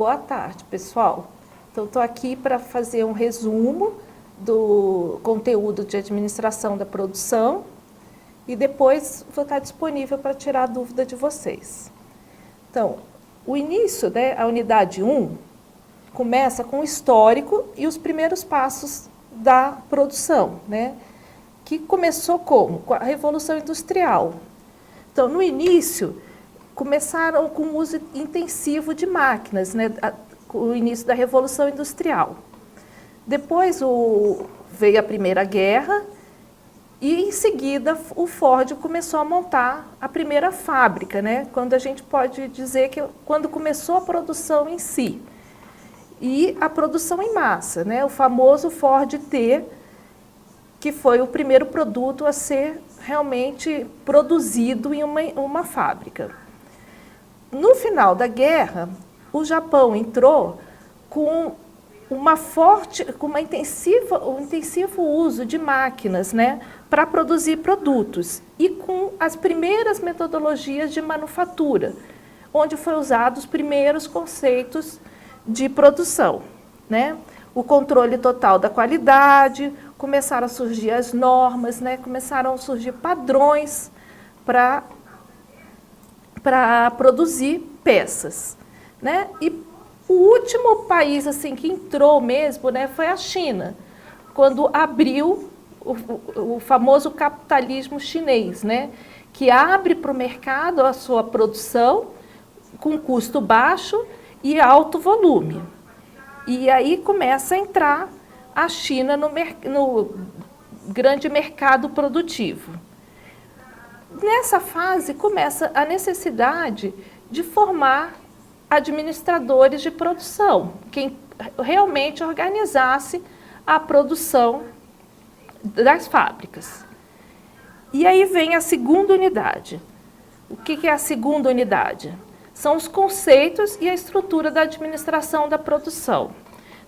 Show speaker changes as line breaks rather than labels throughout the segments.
Boa tarde, pessoal. Então, estou aqui para fazer um resumo do conteúdo de administração da produção e depois vou estar disponível para tirar a dúvida de vocês. Então, o início, né, a unidade 1, começa com o histórico e os primeiros passos da produção, né, que começou como? Com a Revolução Industrial. Então, no início, começaram com o uso intensivo de máquinas, né, com o início da Revolução Industrial. Depois veio a Primeira Guerra e, em seguida, o Ford começou a montar a primeira fábrica, né, quando a gente pode dizer que quando começou a produção em si. E a produção em massa, né, o famoso Ford T, que foi o primeiro produto a ser realmente produzido em uma fábrica. No final da guerra, o Japão entrou com um intensivo uso de máquinas, né, para produzir produtos e com as primeiras metodologias de manufatura, onde foram usados os primeiros conceitos de produção, né? O controle total da qualidade, começaram a surgir as normas, né? Começaram a surgir padrões para produzir peças, né? E o último país assim que entrou mesmo, né, foi a China, quando abriu o famoso capitalismo chinês, né, que abre para o mercado a sua produção com custo baixo e alto volume. E aí começa a entrar a China no grande mercado produtivo. Nessa fase começa a necessidade de formar administradores de produção, quem realmente organizasse a produção das fábricas. E aí vem a segunda unidade. O que é a segunda unidade? São os conceitos e a estrutura da administração da produção.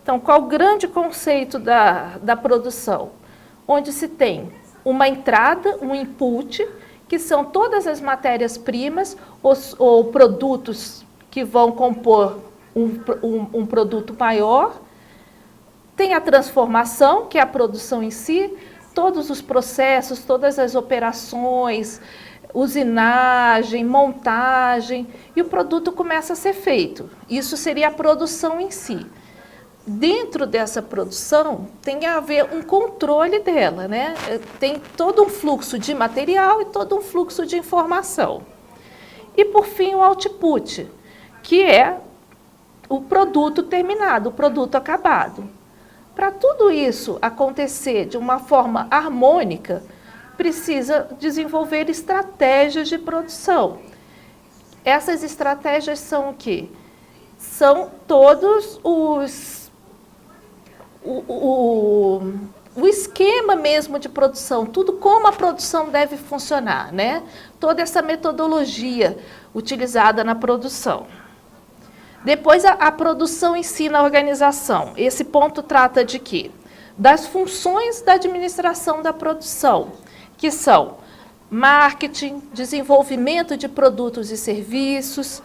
Então, qual o grande conceito da produção? Onde se tem uma entrada, um input, que são todas as matérias-primas ou produtos que vão compor um produto maior. Tem a transformação, que é a produção em si, todos os processos, todas as operações, usinagem, montagem, e o produto começa a ser feito. Isso seria a produção em si. Dentro dessa produção tem a haver um controle dela, né? Tem todo um fluxo de material e todo um fluxo de informação. E, por fim, o output, que é o produto terminado, o produto acabado. Para tudo isso acontecer de uma forma harmônica, precisa desenvolver estratégias de produção. Essas estratégias são o quê? São todos o esquema mesmo de produção, tudo como a produção deve funcionar, né? Toda essa metodologia utilizada na produção. Depois, a produção em si na organização. Esse ponto trata de quê? Das funções da administração da produção, que são marketing, desenvolvimento de produtos e serviços,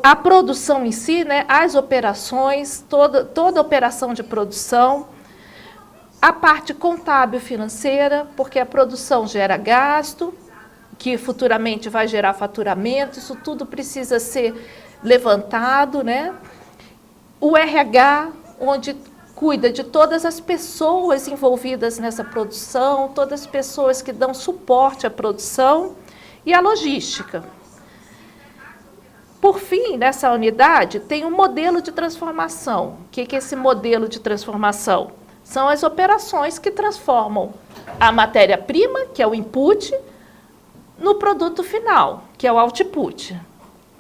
a produção em si, né, as operações, toda operação de produção, a parte contábil financeira, porque a produção gera gasto, que futuramente vai gerar faturamento, isso tudo precisa ser levantado, né? O RH, onde cuida de todas as pessoas envolvidas nessa produção, todas as pessoas que dão suporte à produção, e a logística. Por fim, nessa unidade, tem um modelo de transformação. O que é esse modelo de transformação? São as operações que transformam a matéria-prima, que é o input, no produto final, que é o output,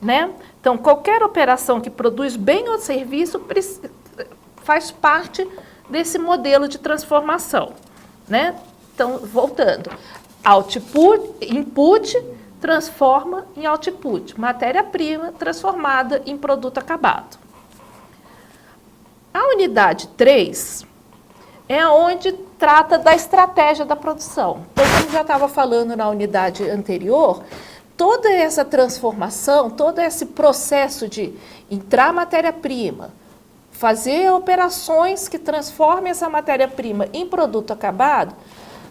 né? Então, qualquer operação que produz bem ou serviço faz parte desse modelo de transformação, né? Então, voltando, output, input, transforma em output, matéria-prima transformada em produto acabado. A unidade 3 é onde trata da estratégia da produção. Então, como já estava falando na unidade anterior, toda essa transformação, todo esse processo de entrar matéria-prima, fazer operações que transformem essa matéria-prima em produto acabado,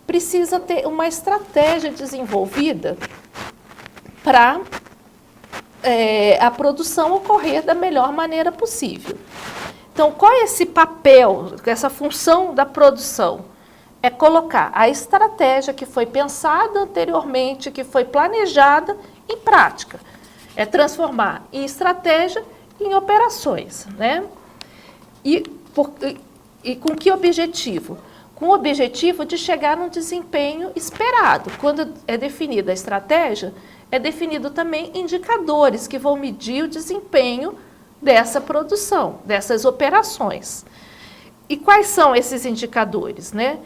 precisa ter uma estratégia desenvolvida para a produção ocorrer da melhor maneira possível. Então, qual é esse papel, essa função da produção? É colocar a estratégia que foi pensada anteriormente, que foi planejada, em prática. É transformar em estratégia em operações, né? E com que objetivo? Com o objetivo de chegar num desempenho esperado. Quando é definida a estratégia, é definido também indicadores que vão medir o desempenho dessa produção, dessas operações. E quais são esses indicadores, né?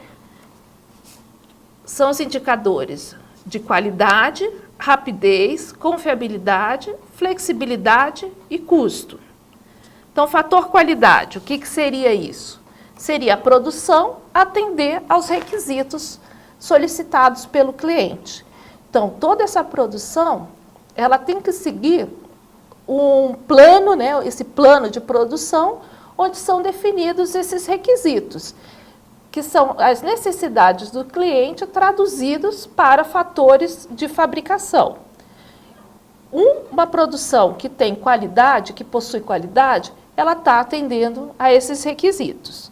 São os indicadores de qualidade, rapidez, confiabilidade, flexibilidade e custo. Então, fator qualidade, o que seria isso? Seria a produção atender aos requisitos solicitados pelo cliente. Então, toda essa produção, ela tem que seguir um plano, né, esse plano de produção, onde são definidos esses requisitos, que são as necessidades do cliente traduzidos para fatores de fabricação. Uma produção que tem qualidade, que possui qualidade, ela está atendendo a esses requisitos,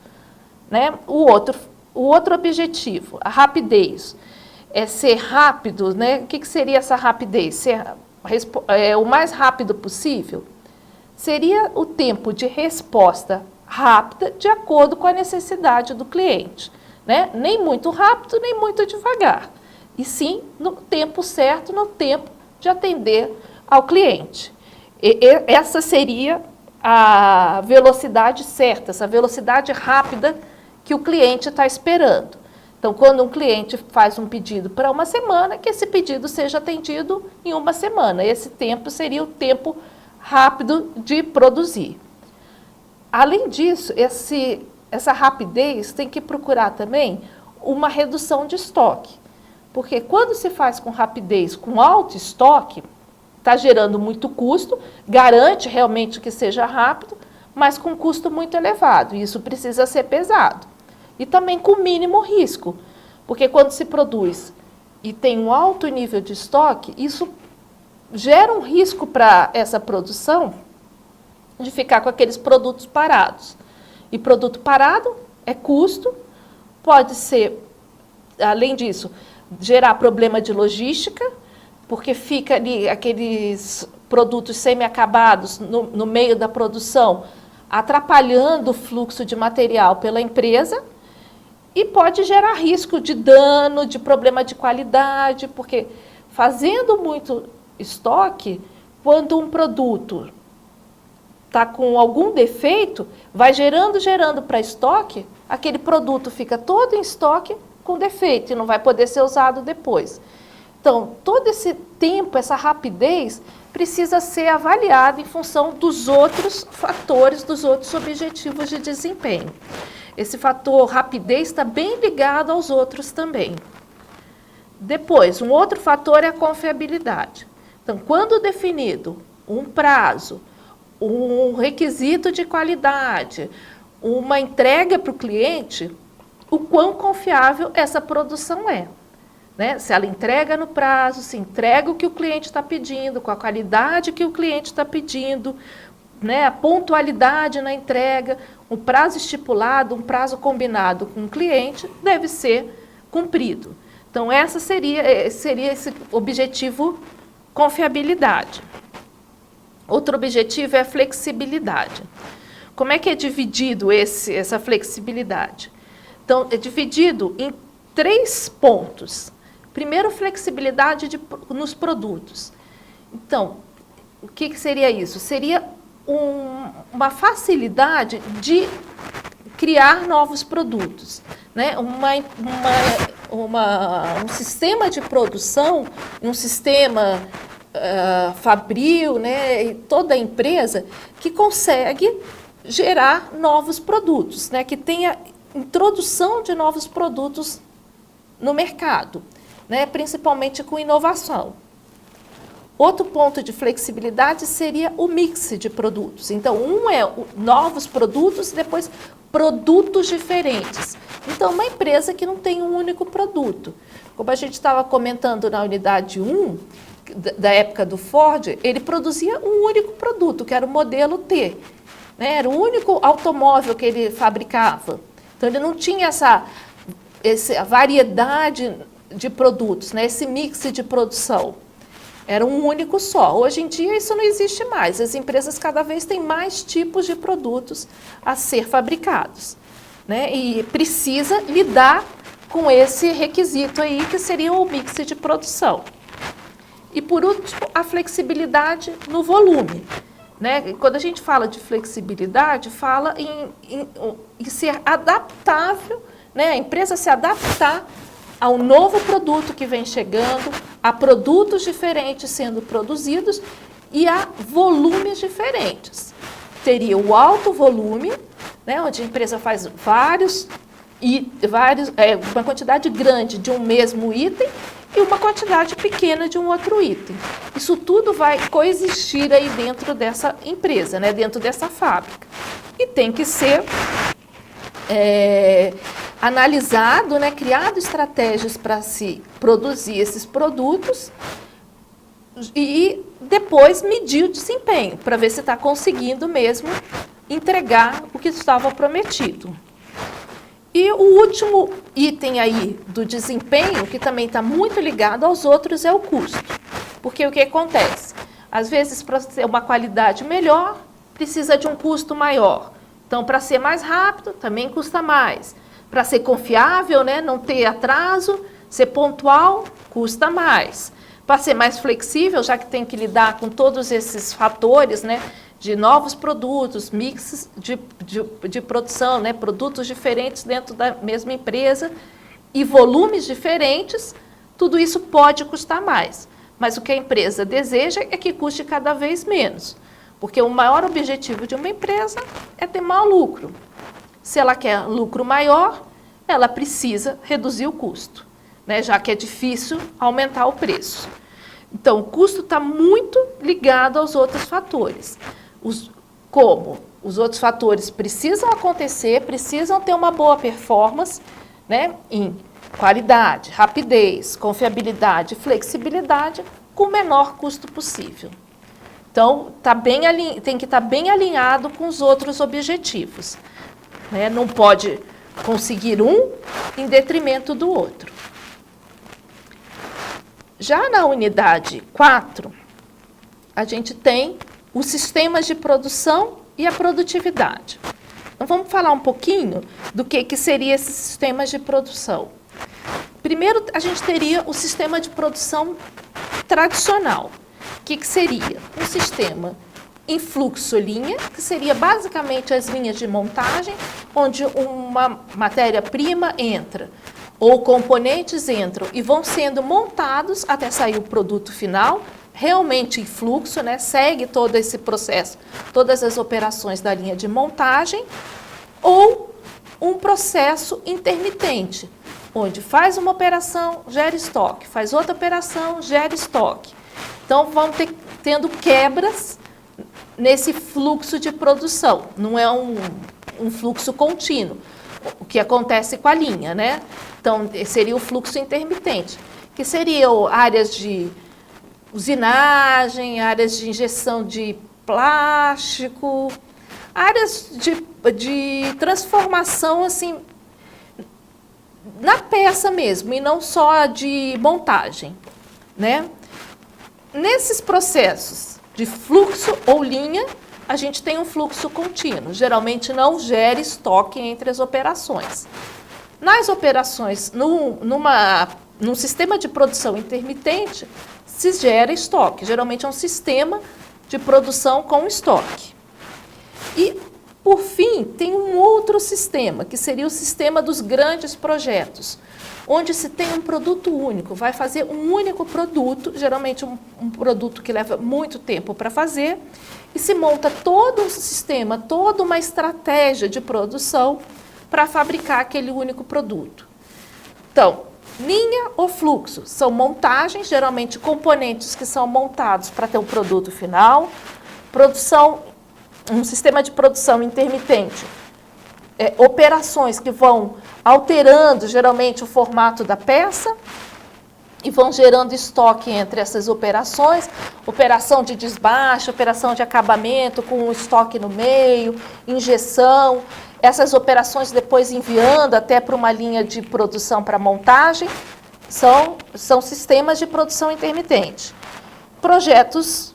né? O outro objetivo, a rapidez, é ser rápido, né? O que seria essa rapidez? Ser o mais rápido possível? Seria o tempo de resposta rápida de acordo com a necessidade do cliente, né? Nem muito rápido, nem muito devagar. E sim, no tempo certo, no tempo de atender ao cliente. Essa seria a velocidade certa, essa velocidade rápida que o cliente está esperando. Então, quando um cliente faz um pedido para uma semana, que esse pedido seja atendido em uma semana. Esse tempo seria o tempo rápido de produzir. Além disso, essa rapidez tem que procurar também uma redução de estoque. Porque quando se faz com rapidez, com alto estoque, está gerando muito custo, garante realmente que seja rápido, mas com custo muito elevado. E isso precisa ser pesado. E também com mínimo risco, porque quando se produz e tem um alto nível de estoque, isso gera um risco para essa produção de ficar com aqueles produtos parados. E produto parado é custo, pode ser, além disso, gerar problema de logística, porque fica ali aqueles produtos semi-acabados no meio da produção, atrapalhando o fluxo de material pela empresa, e pode gerar risco de dano, de problema de qualidade, porque fazendo muito estoque, quando um produto está com algum defeito, vai gerando para estoque, aquele produto fica todo em estoque com defeito e não vai poder ser usado depois. Então, todo esse tempo, essa rapidez, precisa ser avaliada em função dos outros fatores, dos outros objetivos de desempenho. Esse fator rapidez está bem ligado aos outros também. Depois, um outro fator é a confiabilidade. Então, quando definido um prazo, um requisito de qualidade, uma entrega para o cliente, o quão confiável essa produção é. Né? Se ela entrega no prazo, se entrega o que o cliente está pedindo, com a qualidade que o cliente está pedindo, né? A pontualidade na entrega, o prazo estipulado, um prazo combinado com o cliente deve ser cumprido. Então, essa seria esse objetivo, confiabilidade. Outro objetivo é a flexibilidade. Como é que é dividido essa flexibilidade? Então, é dividido em 3 pontos. Primeiro, flexibilidade nos produtos. Então, o que seria isso? Seria uma facilidade de criar novos produtos, né? Um sistema de produção, um sistema fabril, né? E toda a empresa que consegue gerar novos produtos, né? Que tenha introdução de novos produtos no mercado, né? Principalmente com inovação. Outro ponto de flexibilidade seria o mix de produtos. Então, um é novos produtos e depois produtos diferentes. Então, uma empresa que não tem um único produto. Como a gente estava comentando na unidade 1, da época do Ford, ele produzia um único produto, que era o modelo T. Né? Era o único automóvel que ele fabricava. Então, ele não tinha essa variedade de produtos, né? Esse mix de produção. Era um único só. Hoje em dia isso não existe mais. As empresas cada vez têm mais tipos de produtos a ser fabricados, né? E precisa lidar com esse requisito aí, que seria o mix de produção. E por último, a flexibilidade no volume, né? Quando a gente fala de flexibilidade, fala em ser adaptável, né? A empresa se adaptar ao novo produto que vem chegando, a produtos diferentes sendo produzidos e a volumes diferentes. Teria o alto volume, né, onde a empresa faz uma quantidade grande de um mesmo item e uma quantidade pequena de um outro item. Isso tudo vai coexistir aí dentro dessa empresa, né, dentro dessa fábrica. E tem que ser analisado, né, criado estratégias para se produzir esses produtos e depois medir o desempenho, para ver se está conseguindo mesmo entregar o que estava prometido. E o último item aí do desempenho, que também está muito ligado aos outros, é o custo. Porque o que acontece? Às vezes, para ter uma qualidade melhor, precisa de um custo maior. Então, para ser mais rápido, também custa mais. Para ser confiável, né, não ter atraso, ser pontual, custa mais. Para ser mais flexível, já que tem que lidar com todos esses fatores, né, de novos produtos, mixes de produção, né, produtos diferentes dentro da mesma empresa e volumes diferentes, tudo isso pode custar mais. Mas o que a empresa deseja é que custe cada vez menos, porque o maior objetivo de uma empresa é ter maior lucro. Se ela quer lucro maior, ela precisa reduzir o custo, né, já que é difícil aumentar o preço. Então, o custo está muito ligado aos outros fatores. Como os outros fatores precisam acontecer, precisam ter uma boa performance, né, em qualidade, rapidez, confiabilidade, flexibilidade, com o menor custo possível. Então, tem que estar bem alinhado com os outros objetivos. Né? Não pode conseguir um em detrimento do outro. Já na unidade 4, a gente tem os sistemas de produção e a produtividade. Então, vamos falar um pouquinho do que seria esses sistemas de produção. Primeiro, a gente teria o sistema de produção tradicional. O que seria? Um sistema em fluxo-linha, que seria basicamente as linhas de montagem, onde uma matéria-prima entra, ou componentes entram e vão sendo montados até sair o produto final, realmente em fluxo, né? Segue todo esse processo, todas as operações da linha de montagem, ou um processo intermitente, onde faz uma operação, gera estoque, faz outra operação, gera estoque. Então, vão tendo quebras nesse fluxo de produção, não é um fluxo contínuo, o que acontece com a linha, né? Então, seria o fluxo intermitente, que seriam áreas de usinagem, áreas de injeção de plástico, áreas de transformação, assim, na peça mesmo, e não só de montagem, né? Nesses processos de fluxo ou linha, a gente tem um fluxo contínuo, geralmente não gera estoque entre as operações. Nas operações, num sistema de produção intermitente, se gera estoque, geralmente é um sistema de produção com estoque. E, por fim, tem um outro sistema, que seria o sistema dos grandes projetos, onde se tem um produto único, vai fazer um único produto, geralmente um produto que leva muito tempo para fazer, e se monta todo um sistema, toda uma estratégia de produção para fabricar aquele único produto. Então, Linha ou fluxo são montagens, geralmente componentes que são montados para ter um produto final. Produção, um sistema de produção intermitente, operações que vão alterando geralmente o formato da peça e vão gerando estoque entre essas operações, operação de desbaste, operação de acabamento com estoque no meio, injeção, essas operações depois enviando até para uma linha de produção para montagem, são sistemas de produção intermitente. Projetos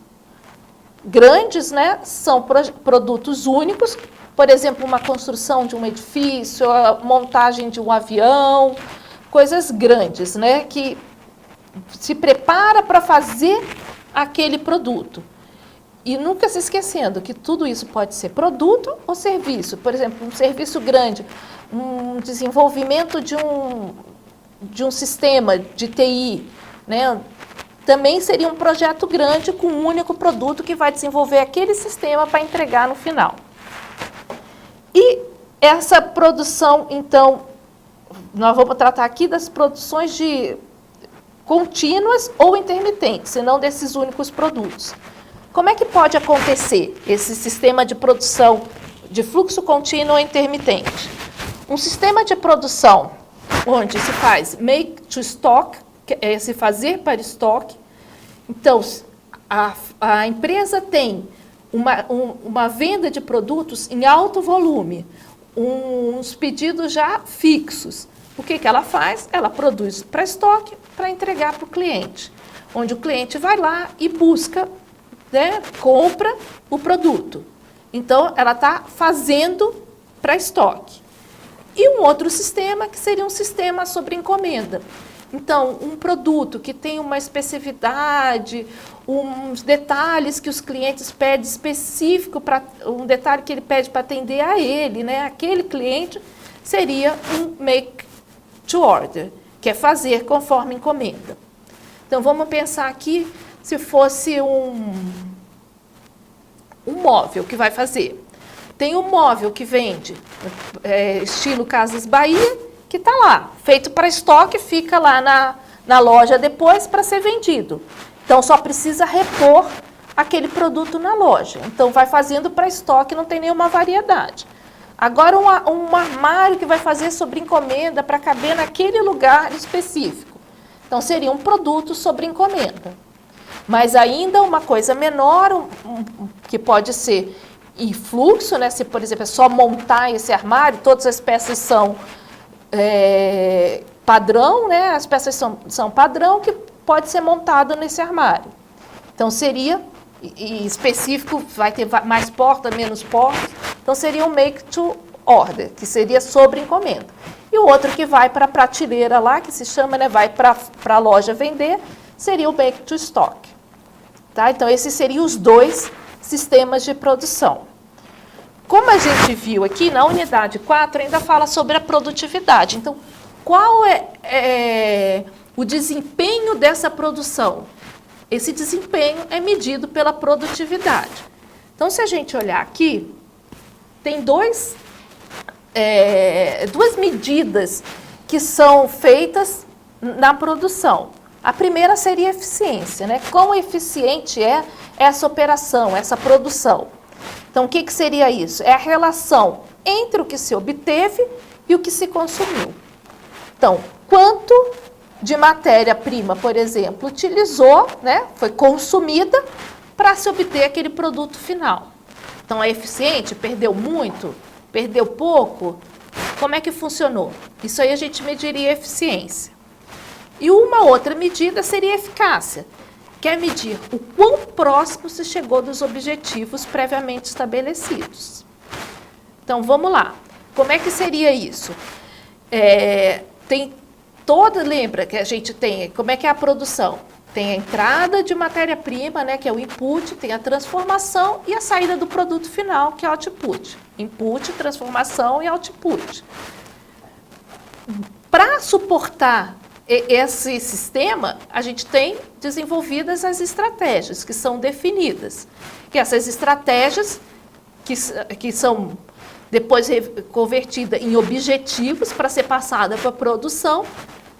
grandes, né, são produtos únicos, por exemplo, uma construção de um edifício, a montagem de um avião, coisas grandes, né, que se prepara para fazer aquele produto. E nunca se esquecendo que tudo isso pode ser produto ou serviço. Por exemplo, um serviço grande, um desenvolvimento de um sistema de TI, né? Também seria um projeto grande com um único produto que vai desenvolver aquele sistema para entregar no final. E essa produção, então, nós vamos tratar aqui das produções contínuas ou intermitentes, e não desses únicos produtos. Como é que pode acontecer esse sistema de produção de fluxo contínuo ou intermitente? Um sistema de produção onde se faz make to stock, que é se fazer para estoque. Então, a empresa tem uma venda de produtos em alto volume, uns pedidos já fixos. O que ela faz? Ela produz para estoque para entregar para o cliente, onde o cliente vai lá e busca, né, compra o produto. Então, ela está fazendo para estoque. E um outro sistema que seria um sistema sobre encomenda. Então, um produto que tem uma especificidade, uns detalhes que os clientes pedem específico, um detalhe que ele pede para atender a ele, né, aquele cliente, seria um make to order, que é fazer conforme encomenda. Então, vamos pensar aqui se fosse um móvel que vai fazer. Tem um móvel que vende, estilo Casas Bahia, que está lá, feito para estoque, fica lá na loja depois para ser vendido. Então, só precisa repor aquele produto na loja. Então, vai fazendo para estoque, não tem nenhuma variedade. Agora, um armário que vai fazer sobre encomenda para caber naquele lugar específico. Então, seria um produto sobre encomenda. Mas ainda uma coisa menor, que pode ser em fluxo, né? Se, por exemplo, é só montar esse armário, todas as peças são padrão, né? As peças são padrão que pode ser montado nesse armário. Então, seria, e específico, vai ter mais porta, menos portas, então seria um make to order, que seria sobre encomenda. E o outro que vai para a prateleira lá, que se chama, né, vai para a loja vender, seria o make to stock. Tá? Então, esses seriam os dois sistemas de produção. Como a gente viu aqui, na unidade 4 ainda fala sobre a produtividade. Então, qual é o desempenho dessa produção? Esse desempenho é medido pela produtividade. Então, se a gente olhar aqui, tem duas medidas que são feitas na produção. A primeira seria a eficiência, né? Quão eficiente é essa operação, essa produção? Então, o que seria isso? É a relação entre o que se obteve e o que se consumiu. Então, quanto de matéria-prima, por exemplo, utilizou, né? Foi consumida para se obter aquele produto final. Então, é eficiente? Perdeu muito? Perdeu pouco? Como é que funcionou? Isso aí a gente mediria a eficiência. E uma outra medida seria a eficácia, que é medir o quão próximo se chegou dos objetivos previamente estabelecidos. Então, vamos lá. Como é que seria isso? Lembra que a gente tem, como é que é a produção? Tem a entrada de matéria-prima, né, que é o input, tem a transformação e a saída do produto final, que é o output. Input, transformação e output. Para suportar esse sistema, a gente tem desenvolvidas as estratégias que são definidas. Que essas estratégias, que são depois convertidas em objetivos para ser passada para a produção,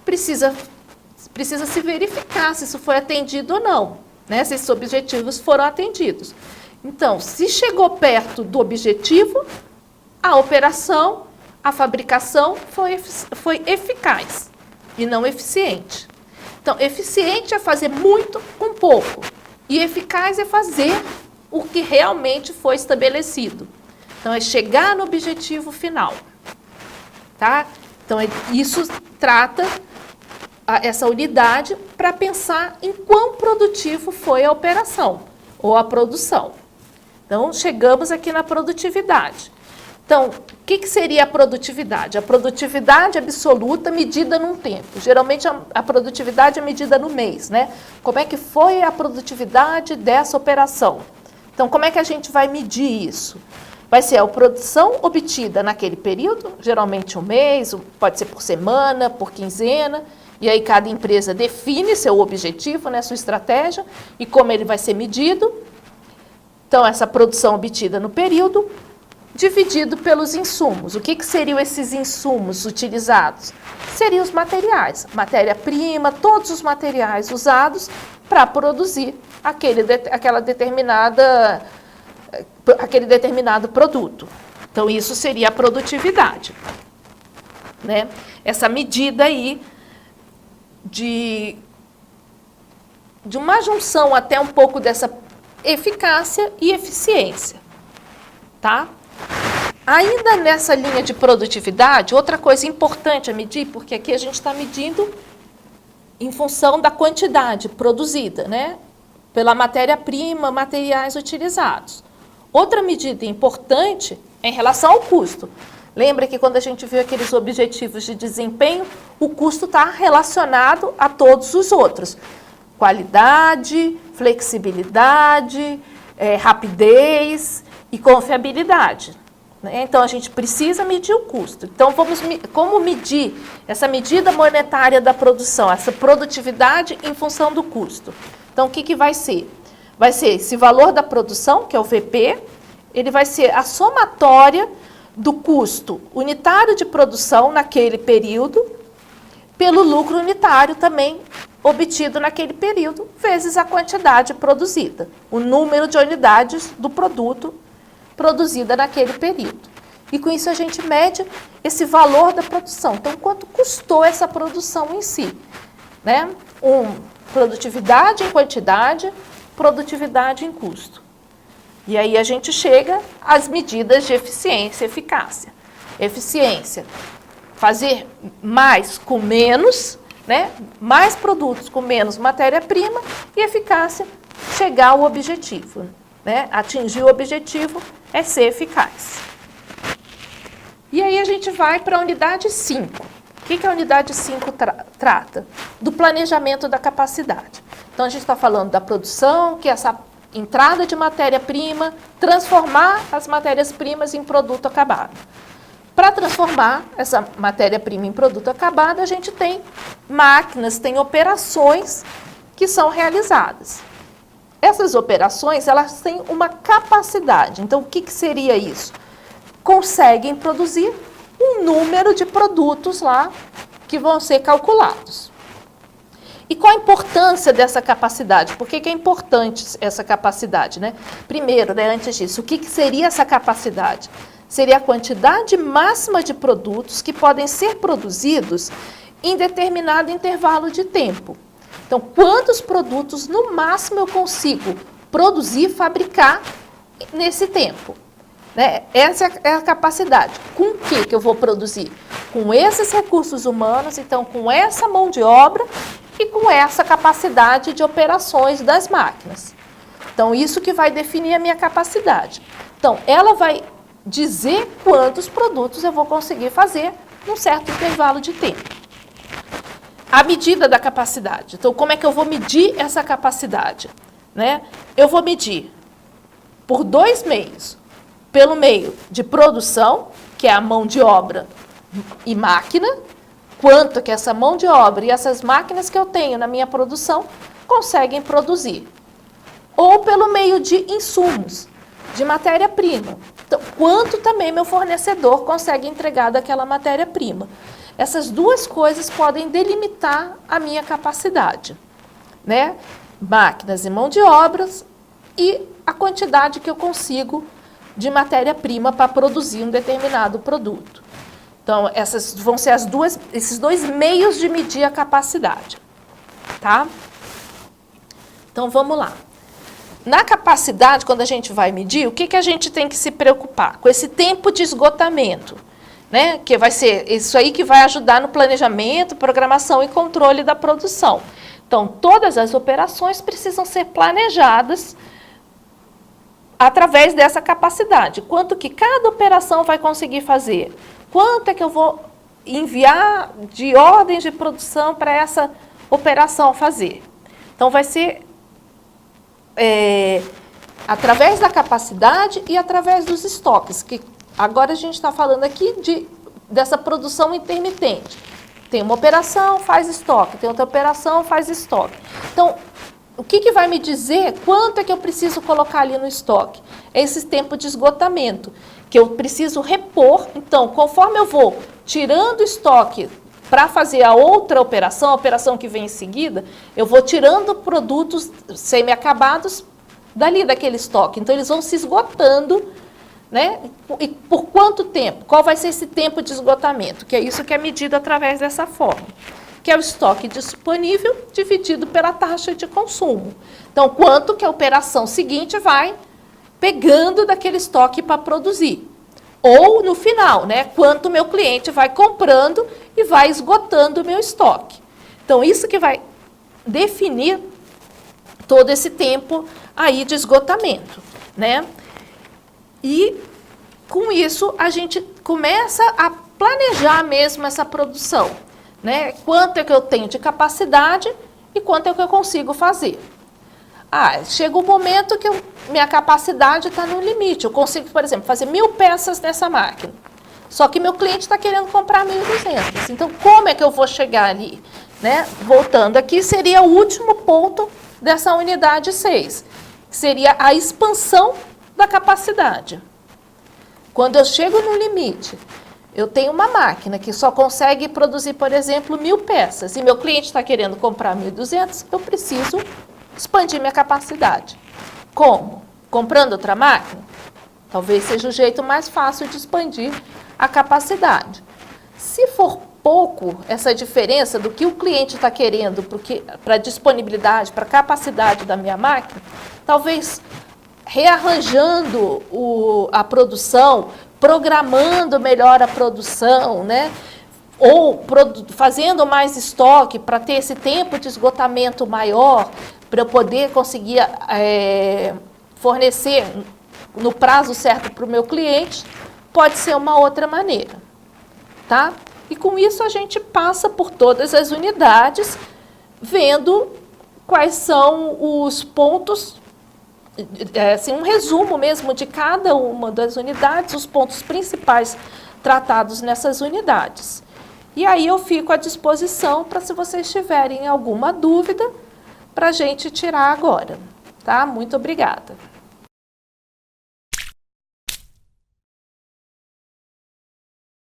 precisa se verificar se isso foi atendido ou não, né? Se esses objetivos foram atendidos. Então, se chegou perto do objetivo, a operação, a fabricação foi eficaz e não eficiente. Então, eficiente é fazer muito com pouco e eficaz é fazer o que realmente foi estabelecido. Então, é chegar no objetivo final, tá? Então, isso trata essa unidade para pensar em quão produtivo foi a operação ou a produção. Então, chegamos aqui na produtividade. Então, o que seria a produtividade? A produtividade absoluta medida num tempo. Geralmente, a produtividade é medida no mês, né? Como é que foi a produtividade dessa operação? Então, como é que a gente vai medir isso? Vai ser a produção obtida naquele período, geralmente um mês, pode ser por semana, por quinzena, e aí cada empresa define seu objetivo, né, sua estratégia, e como ele vai ser medido. Então, essa produção obtida no período, dividido pelos insumos. O que seriam esses insumos utilizados? Seriam os materiais, matéria-prima, todos os materiais usados para produzir aquele determinado produto. Então, isso seria a produtividade, né? Essa medida aí de uma junção até um pouco dessa eficácia e eficiência, tá? Ainda nessa linha de produtividade, outra coisa importante a medir, porque aqui a gente está medindo em função da quantidade produzida, né? Pela matéria-prima, materiais utilizados. Outra medida importante é em relação ao custo. Lembra que quando a gente viu aqueles objetivos de desempenho, o custo está relacionado a todos os outros. Qualidade, flexibilidade, rapidez e confiabilidade. Então, a gente precisa medir o custo. Então, como medir essa medida monetária da produção, essa produtividade em função do custo? Então, o que vai ser? Vai ser esse valor da produção, que é o VP, ele vai ser a somatória do custo unitário de produção naquele período, pelo lucro unitário também obtido naquele período, vezes a quantidade produzida, o número de unidades do produto produzida naquele período. E com isso a gente mede esse valor da produção. Então, quanto custou essa produção em si? Né? Produtividade em quantidade, produtividade em custo. E aí a gente chega às medidas de eficiência e eficácia. Eficiência, fazer mais com menos, né? Mais produtos com menos matéria-prima, e eficácia, chegar ao objetivo. Né? Atingir o objetivo é ser eficaz. E aí a gente vai para a unidade 5. O que a unidade 5 trata? Do planejamento da capacidade. Então, a gente está falando da produção, que é essa entrada de matéria-prima, transformar as matérias-primas em produto acabado. Para transformar essa matéria-prima em produto acabado, a gente tem máquinas, tem operações que são realizadas. Essas operações, elas têm uma capacidade. Então, o que seria isso? Conseguem produzir um número de produtos lá que vão ser calculados. E qual a importância dessa capacidade? Por que é importante essa capacidade, né? Primeiro, né, antes disso, o que seria essa capacidade? Seria a quantidade máxima de produtos que podem ser produzidos em determinado intervalo de tempo. Então, quantos produtos, no máximo, eu consigo produzir, fabricar nesse tempo? Né? Essa é a capacidade. Com o que eu vou produzir? Com esses recursos humanos, então, com essa mão de obra e com essa capacidade de operações das máquinas. Então, isso que vai definir a minha capacidade. Então, ela vai dizer quantos produtos eu vou conseguir fazer num certo intervalo de tempo. A medida da capacidade. Então, como é que eu vou medir essa capacidade? Né? Eu vou medir por 2 meios. Pelo meio de produção, que é a mão de obra e máquina, quanto que essa mão de obra e essas máquinas que eu tenho na minha produção conseguem produzir. Ou pelo meio de insumos. de matéria-prima. Então, quanto também meu fornecedor consegue entregar daquela matéria-prima. Essas duas coisas podem delimitar a minha capacidade, né? Máquinas e mão de obras e a quantidade que eu consigo de matéria-prima para produzir um determinado produto. Então, essas vão ser esses dois meios de medir a capacidade, tá? Então, vamos lá. Na capacidade, quando a gente vai medir, o que a gente tem que se preocupar? Com esse tempo de esgotamento, né? Que vai ser isso aí que vai ajudar no planejamento, programação e controle da produção. Então, todas as operações precisam ser planejadas através dessa capacidade. Quanto que cada operação vai conseguir fazer? Quanto é que eu vou enviar de ordens de produção para essa operação fazer? Então, vai ser através da capacidade e através dos estoques, que agora a gente está falando aqui dessa produção intermitente. Tem uma operação, faz estoque, tem outra operação, faz estoque. Então, o que vai me dizer quanto é que eu preciso colocar ali no estoque? É esse tempo de esgotamento, que eu preciso repor. Então, conforme eu vou tirando o estoque para fazer a outra operação, a operação que vem em seguida, eu vou tirando produtos semi-acabados daquele estoque. Então, eles vão se esgotando, né? E por quanto tempo? Qual vai ser esse tempo de esgotamento? Que é isso que é medido através dessa forma, que é o estoque disponível dividido pela taxa de consumo. Então, quanto que a operação seguinte vai pegando daquele estoque para produzir. Ou, no final, né, quanto o meu cliente vai comprando e vai esgotando o meu estoque. Então, isso que vai definir todo esse tempo aí de esgotamento, né? E, com isso, a gente começa a planejar mesmo essa produção, né? Quanto é que eu tenho de capacidade e quanto é que eu consigo fazer. Chega um momento que minha capacidade está no limite. Eu consigo, por exemplo, fazer 1000 peças nessa máquina. Só que meu cliente está querendo comprar 1.200. Então, como é que eu vou chegar ali? Né? Voltando aqui, seria o último ponto dessa unidade 6, que seria a expansão da capacidade. Quando eu chego no limite, eu tenho uma máquina que só consegue produzir, por exemplo, 1000 peças, e meu cliente está querendo comprar 1.200, eu preciso expandir minha capacidade. Como? Comprando outra máquina? Talvez seja o jeito mais fácil de expandir a capacidade. Se for pouco essa diferença do que o cliente está querendo para a disponibilidade, para a capacidade da minha máquina, talvez rearranjando a produção, programando melhor a produção, né? Ou fazendo mais estoque para ter esse tempo de esgotamento maior, para eu poder conseguir fornecer no prazo certo para o meu cliente, pode ser uma outra maneira, tá? E com isso a gente passa por todas as unidades, vendo quais são os pontos, assim, um resumo mesmo de cada uma das unidades, os pontos principais tratados nessas unidades. E aí eu fico à disposição para, se vocês tiverem alguma dúvida, para a gente tirar agora, tá? Muito obrigada.